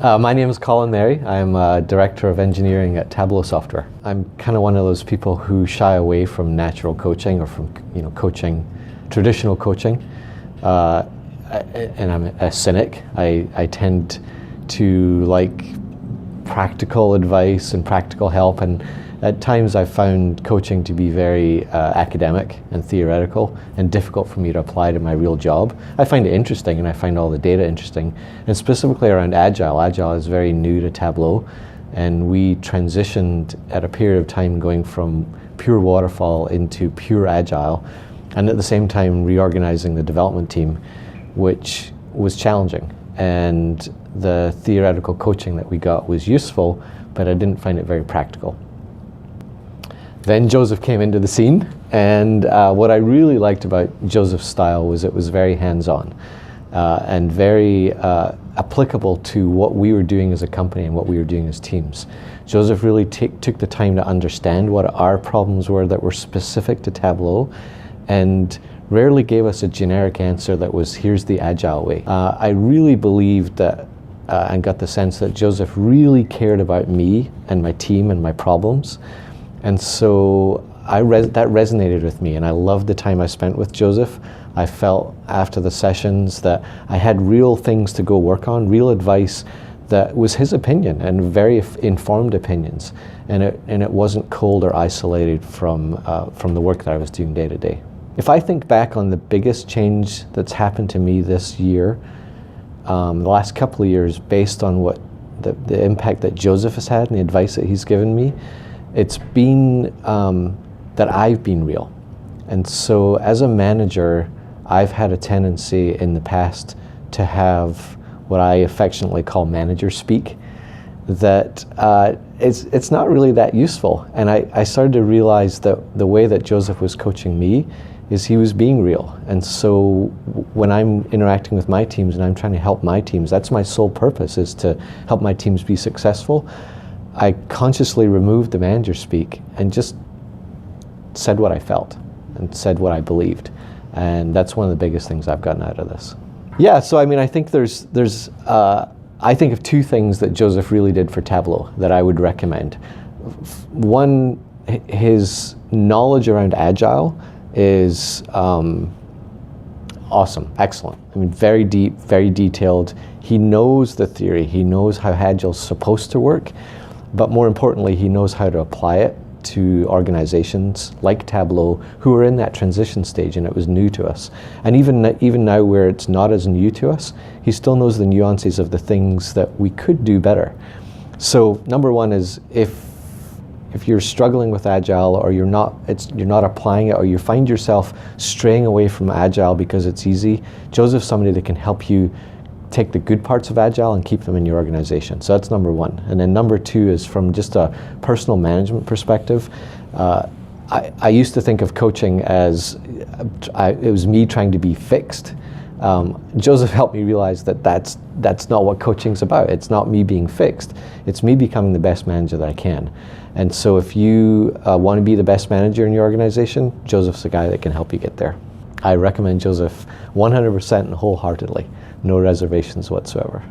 My name is Colin Merry. I'm Director of Engineering at Tableau Software. I'm kind of one of those people who shy away from natural coaching or from coaching, traditional coaching. And I'm a cynic. I tend to like practical advice and practical help, and at times I've found coaching to be very academic and theoretical and difficult for me to apply to my real job. I find it interesting and I find all the data interesting, and specifically around Agile. Agile is very new to Tableau, and we transitioned at a period of time going from pure waterfall into pure Agile, and at the same time reorganizing the development team, which was challenging. And the theoretical coaching that we got was useful, but I didn't find it very practical. Then Joseph came into the scene, and what I really liked about Joseph's style was it was very hands-on and very applicable to what we were doing as a company and what we were doing as teams. Joseph really took the time to understand what our problems were that were specific to Tableau, and rarely gave us a generic answer that was, here's the Agile way. I really believed that and got the sense that Joseph really cared about me and my team and my problems. And so that resonated with me, and I loved the time I spent with Joseph. I felt after the sessions that I had real things to go work on, real advice that was his opinion and very informed opinions. And it wasn't cold or isolated from the work that I was doing day to day. If I think back on the biggest change that's happened to me this year, the last couple of years, based on what the impact that Joseph has had and the advice that he's given me, it's been that I've been real. And so as a manager, I've had a tendency in the past to have what I affectionately call manager speak, that it's not really that useful. And I started to realize that the way that Joseph was coaching me is he was being real. And so when I'm interacting with my teams and I'm trying to help my teams, that's my sole purpose, is to help my teams be successful. I consciously removed the manager speak and just said what I felt and said what I believed. And that's one of the biggest things I've gotten out of this. Yeah, so I mean, I think I think of two things that Joseph really did for Tableau that I would recommend. One, his knowledge around Agile is awesome, excellent. I mean, very deep, very detailed. He knows the theory. He knows how Agile's supposed to work, but more importantly, he knows how to apply it to organizations like Tableau who are in that transition stage, and it was new to us. And even now where it's not as new to us, he still knows the nuances of the things that we could do better. So number one is, if you're struggling with Agile, or you're not applying it, or you find yourself straying away from Agile because it's easy, Joseph's somebody that can help you take the good parts of Agile and keep them in your organization. So that's number one. And then number two is from just a personal management perspective. I used to think of coaching as it was me trying to be fixed. Joseph helped me realize that that's not what coaching's about. It's not me being fixed. It's me becoming the best manager that I can. And so if you want to be the best manager in your organization, Joseph's the guy that can help you get there. I recommend Joseph 100% and wholeheartedly. No reservations whatsoever.